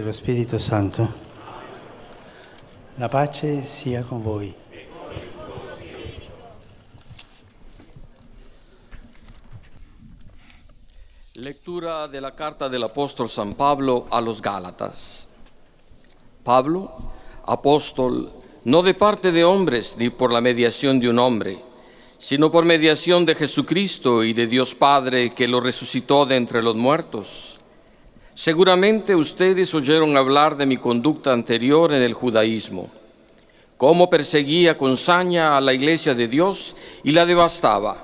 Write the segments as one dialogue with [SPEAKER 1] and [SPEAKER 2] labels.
[SPEAKER 1] dello Spirito Santo. La pace sia con voi.
[SPEAKER 2] Lectura de la carta del apóstol San Pablo a los Gálatas. Pablo, apóstol, no de parte de hombres ni por la mediación de un hombre, sino por mediación de Jesucristo y de Dios Padre que lo resucitó de entre los muertos. Seguramente ustedes oyeron hablar de mi conducta anterior en el judaísmo, cómo perseguía con saña a la iglesia de Dios y la devastaba.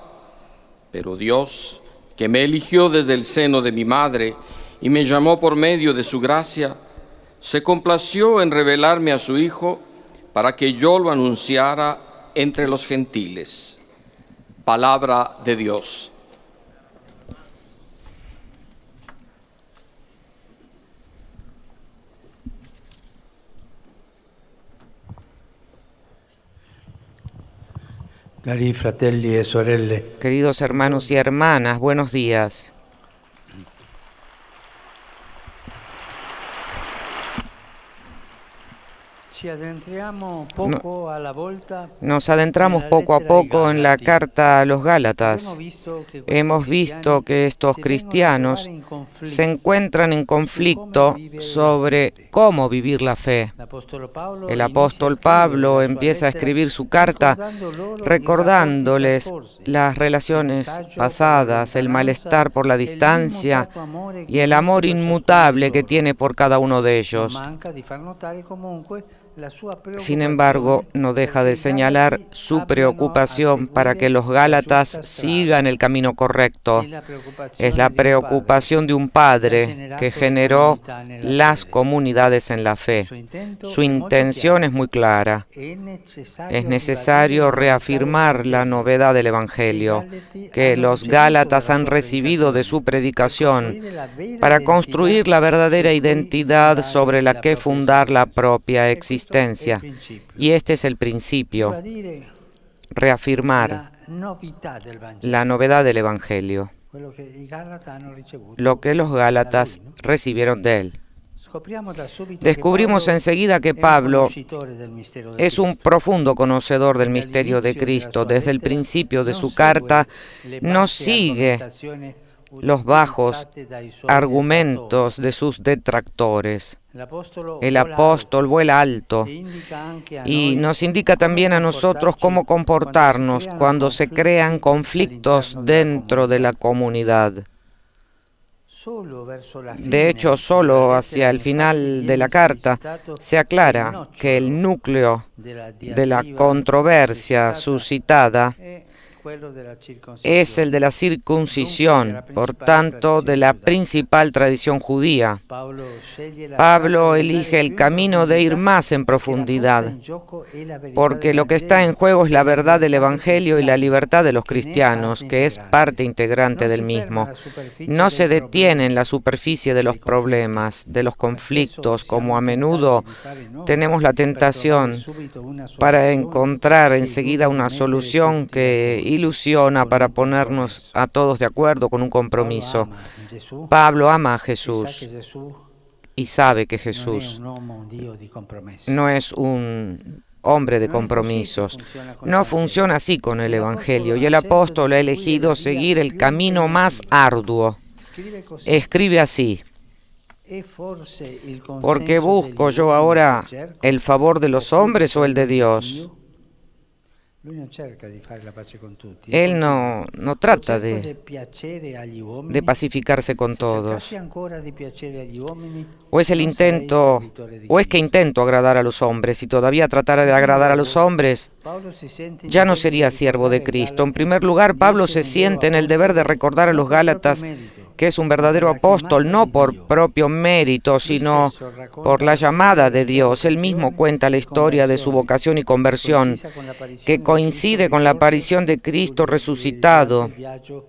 [SPEAKER 2] Pero Dios, que me eligió desde el seno de mi madre y me llamó por medio de su gracia, se complació en revelarme a su Hijo para que yo lo anunciara entre los gentiles. Palabra de Dios.
[SPEAKER 1] Cari fratelli e sorelle,
[SPEAKER 3] Queridos hermanos y hermanas, buenos días. Nos adentramos poco a poco en la carta a los Gálatas. Hemos visto que estos cristianos se encuentran en conflicto sobre cómo vivir la fe. El apóstol Pablo empieza a escribir su carta recordándoles las relaciones pasadas, el malestar por la distancia y el amor inmutable que tiene por cada uno de ellos. Sin embargo, no deja de señalar su preocupación para que los Gálatas sigan el camino correcto. Es la preocupación de un padre que generó las comunidades en la fe. Su intención es muy clara. Es necesario reafirmar la novedad del Evangelio que los Gálatas han recibido de su predicación para construir la verdadera identidad sobre la que fundar la propia existencia. Y este es el principio, reafirmar la novedad del Evangelio, lo que los Gálatas recibieron de él. Descubrimos enseguida que Pablo es un profundo conocedor del misterio de Cristo. Desde el principio de su carta no sigue los bajos argumentos de sus detractores. El apóstol vuela alto y nos indica también a nosotros cómo comportarnos cuando se crean conflictos dentro de la comunidad. De hecho, solo hacia el final de la carta se aclara que el núcleo de la controversia suscitada es el de la circuncisión, por tanto, de la principal tradición judía. Pablo elige el camino de ir más en profundidad, porque lo que está en juego es la verdad del Evangelio y la libertad de los cristianos, que es parte integrante del mismo. No se detiene en la superficie de los problemas, de los conflictos, como a menudo tenemos la tentación para encontrar enseguida una solución que ilusiona para ponernos a todos de acuerdo con un compromiso. Pablo ama a Jesús y sabe que Jesús no es un hombre de compromisos. No funciona así con el Evangelio y el apóstol ha elegido seguir el camino más arduo. Escribe así: ¿porque busco yo ahora el favor de los hombres o el de Dios? Él no trata de pacificarse con todos. O es que intento agradar a los hombres. Si todavía tratara de agradar a los hombres, ya no sería siervo de Cristo. En primer lugar, Pablo se siente en el deber de recordar a los Gálatas que es un verdadero apóstol, no por propio mérito, sino por la llamada de Dios. Él mismo cuenta la historia de su vocación y conversión, que coincide con la aparición de Cristo resucitado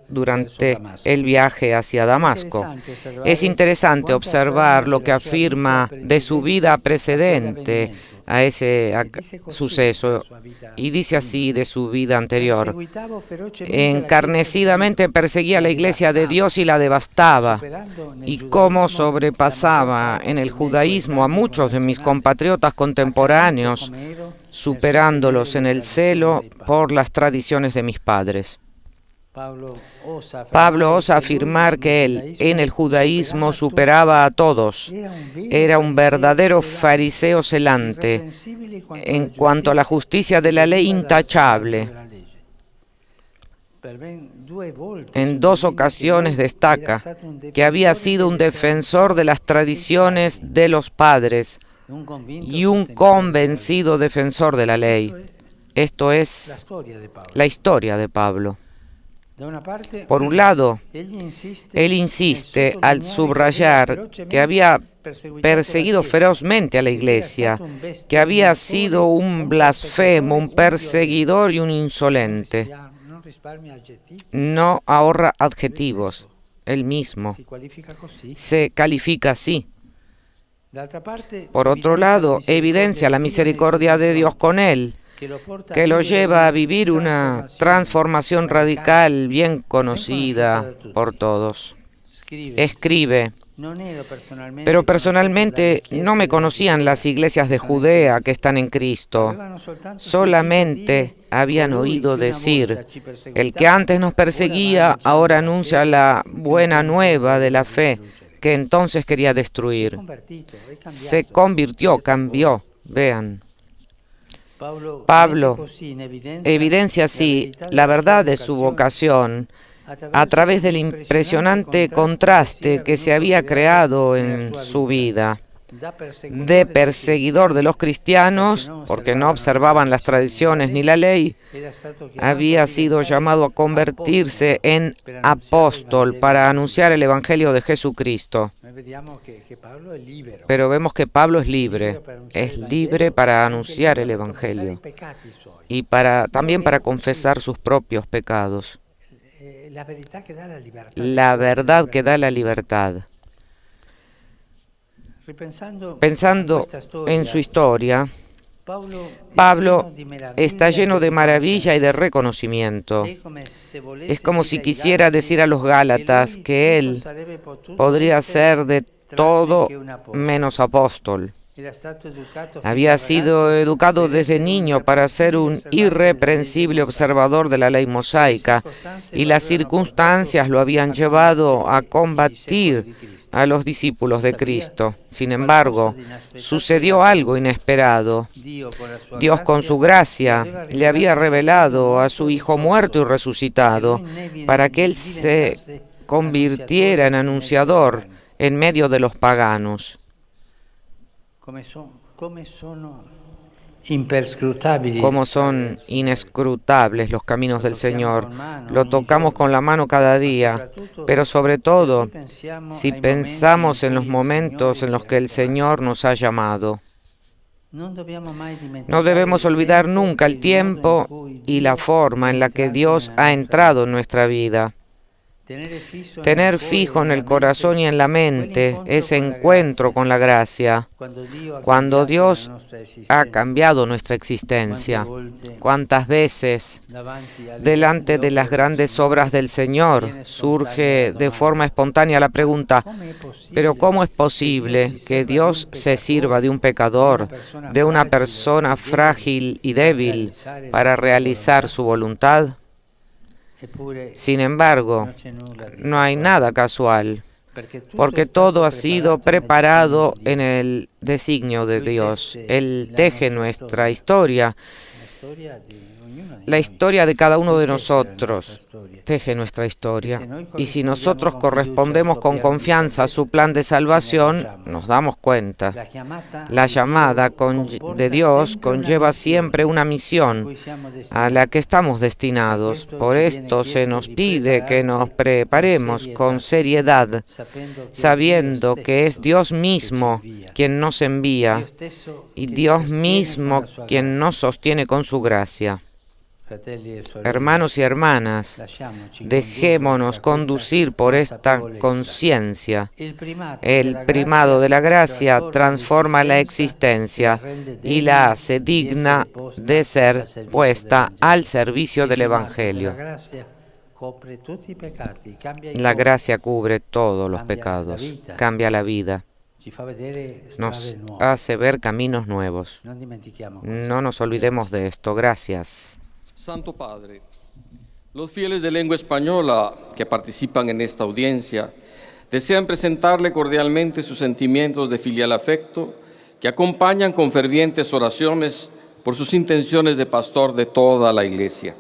[SPEAKER 3] durante el viaje hacia Damasco. Es interesante observar lo que afirma de su vida precedente a ese suceso, y dice así de su vida anterior: encarnecidamente perseguía a la iglesia de Dios y la devastaba. devastaba y cómo sobrepasaba en el judaísmo a muchos de mis compatriotas contemporáneos, superándolos en el celo por las tradiciones de mis padres. Pablo osa afirmar que él, en el judaísmo, superaba a todos. Era un verdadero fariseo celante en cuanto a la justicia de la ley intachable. En 2 ocasiones destaca que había sido un defensor de las tradiciones de los padres y un convencido defensor de la ley. Esto es la historia de Pablo. Por un lado, él insiste al subrayar que había perseguido ferozmente a la Iglesia, que había sido un blasfemo, un perseguidor y un insolente. No ahorra adjetivos, él mismo se califica así. Por otro lado, evidencia la misericordia de Dios con él, que lo lleva a vivir una transformación radical bien conocida por todos. Escribe: pero personalmente no me conocían las iglesias de Judea que están en Cristo. Solamente habían oído decir: el que antes nos perseguía ahora anuncia la buena nueva de la fe que entonces quería destruir. Se convirtió, cambió. Vean. Pablo evidencia así la verdad de su vocación a través del impresionante contraste que se había creado en su vida. De perseguidor de los cristianos, porque no observaban las tradiciones ni la ley, había sido llamado a convertirse en apóstol para anunciar el Evangelio de Jesucristo. Pero vemos que Pablo es libre para anunciar el Evangelio y también para confesar sus propios pecados. La verdad que da la libertad. Pensando en su historia, Pablo está lleno de maravilla y de reconocimiento. Es como si quisiera decir a los Gálatas que él podría ser de todo menos apóstol. Había sido educado desde niño para ser un irreprensible observador de la ley mosaica, y las circunstancias lo habían llevado a combatir a los discípulos de Cristo. Sin embargo, sucedió algo inesperado. Dios, con su gracia, le había revelado a su Hijo muerto y resucitado para que él se convirtiera en anunciador en medio de los paganos. Como son inescrutables los caminos del Señor. Lo tocamos con la mano cada día, pero sobre todo si pensamos en los momentos en los que el Señor nos ha llamado. No debemos olvidar nunca el tiempo y la forma en la que Dios ha entrado en nuestra vida. Tener fijo en el corazón y en la mente ese encuentro con la gracia, cuando Dios ha cambiado nuestra existencia. Cuántas veces, delante de las grandes obras del Señor, surge de forma espontánea la pregunta: ¿pero cómo es posible que Dios se sirva de un pecador, de una persona frágil y débil, para realizar su voluntad? Sin embargo, no hay nada casual, porque todo ha sido preparado en el designio de Dios. Él teje nuestra historia, la historia de cada uno de nosotros, teje nuestra historia. Y si nosotros correspondemos con confianza a su plan de salvación, nos damos cuenta. La llamada de Dios conlleva siempre una misión a la que estamos destinados. Por esto se nos pide que nos preparemos con seriedad, sabiendo que es Dios mismo quien nos envía y Dios mismo quien nos sostiene con su gracia. Hermanos y hermanas, dejémonos conducir por esta conciencia. El primado de la gracia transforma la existencia y la hace digna de ser puesta al servicio del Evangelio. La gracia cubre todos los pecados, cambia la vida, nos hace ver caminos nuevos. No nos olvidemos de esto. Gracias.
[SPEAKER 2] Santo Padre, los fieles de lengua española que participan en esta audiencia desean presentarle cordialmente sus sentimientos de filial afecto que acompañan con fervientes oraciones por sus intenciones de pastor de toda la Iglesia.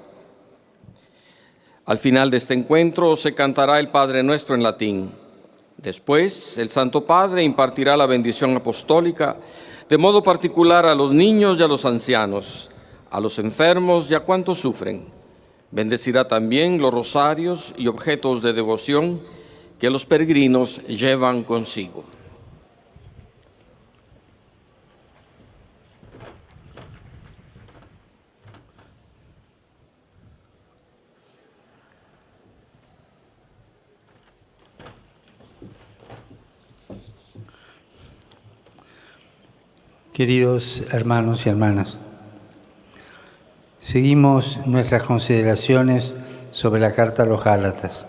[SPEAKER 2] Al final de este encuentro se cantará el Padre Nuestro en latín. Después, el Santo Padre impartirá la bendición apostólica de modo particular a los niños y a los ancianos, a los enfermos y a cuantos sufren. Bendecirá también los rosarios y objetos de devoción que los peregrinos llevan consigo.
[SPEAKER 1] Queridos hermanos y hermanas, seguimos nuestras consideraciones sobre la carta a los Gálatas.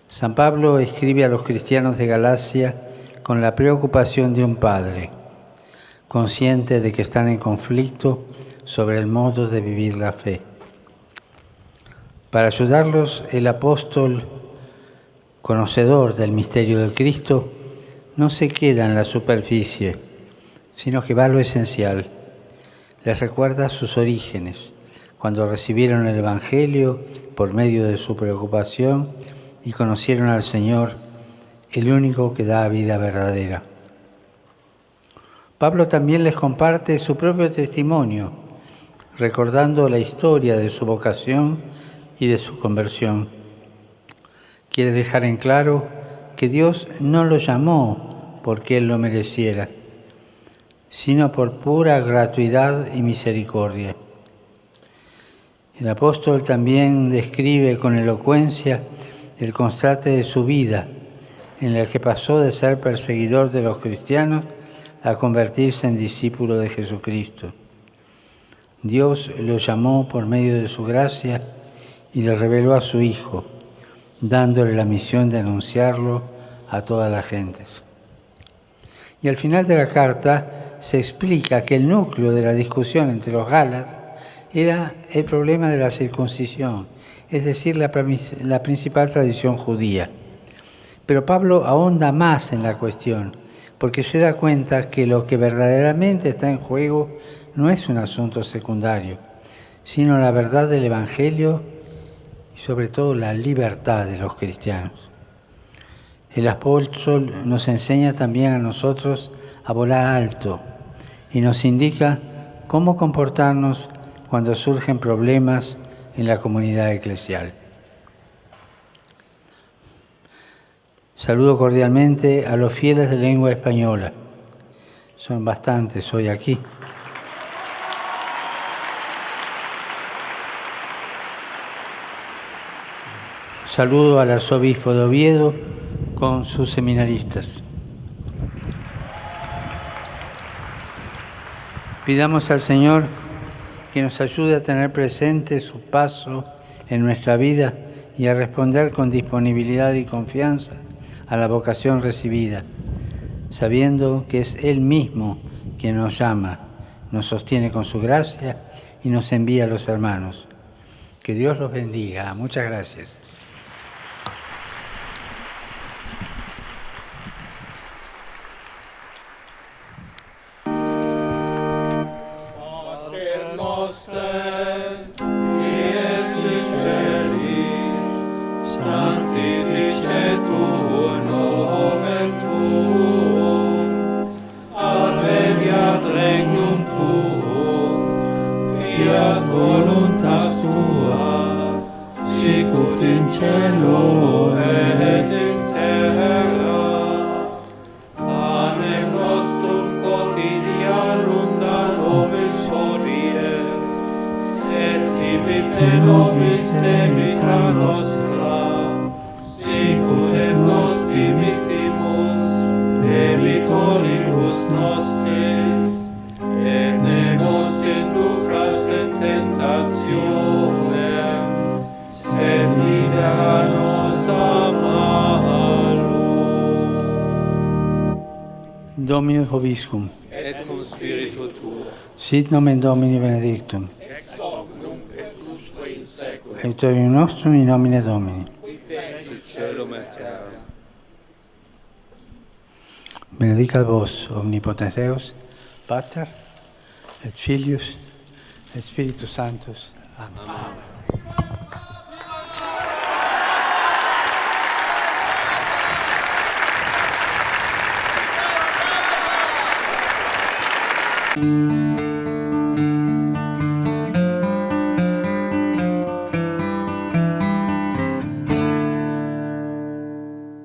[SPEAKER 1] San Pablo escribe a los cristianos de Galacia con la preocupación de un padre, consciente de que están en conflicto sobre el modo de vivir la fe. Para ayudarlos, el apóstol, conocedor del misterio del Cristo, no se queda en la superficie, sino que va a lo esencial. Les recuerda sus orígenes, cuando recibieron el Evangelio por medio de su preocupación y conocieron al Señor, el único que da vida verdadera. Pablo también les comparte su propio testimonio, recordando la historia de su vocación y de su conversión. Quiere dejar en claro que Dios no lo llamó porque Él lo mereciera, sino por pura gratuidad y misericordia. El apóstol también describe con elocuencia el contraste de su vida, en el que pasó de ser perseguidor de los cristianos a convertirse en discípulo de Jesucristo. Dios lo llamó por medio de su gracia y le reveló a su Hijo, dándole la misión de anunciarlo a todas las gentes. Y al final de la carta se explica que el núcleo de la discusión entre los Gálatas era el problema de la circuncisión, es decir, la principal tradición judía. Pero Pablo ahonda más en la cuestión, porque se da cuenta que lo que verdaderamente está en juego no es un asunto secundario, sino la verdad del Evangelio y sobre todo la libertad de los cristianos. El apóstol nos enseña también a nosotros a volar alto y nos indica cómo comportarnos cuando surgen problemas en la comunidad eclesial. Saludo cordialmente a los fieles de lengua española. Son bastantes hoy aquí. Saludo al arzobispo de Oviedo con sus seminaristas. Pidamos al Señor que nos ayude a tener presente su paso en nuestra vida y a responder con disponibilidad y confianza a la vocación recibida, sabiendo que es Él mismo quien nos llama, nos sostiene con su gracia y nos envía a los hermanos. Que Dios los bendiga. Muchas gracias.
[SPEAKER 4] Nobis de vita nostra, sicut et nos dimittimus debitoribus nostris, et ne nos inducas in tentationem, sed
[SPEAKER 1] Dominus Vobiscum.
[SPEAKER 4] et cum spiritu tuo.
[SPEAKER 1] Sit nomen Domini benedictum. Aiutorium nostrum in nomine Domini.
[SPEAKER 4] Sit celum et terra.
[SPEAKER 1] Benedicat vos, omnipotens Deus, Pater, et Filius, et Spiritus Sanctus. Amen.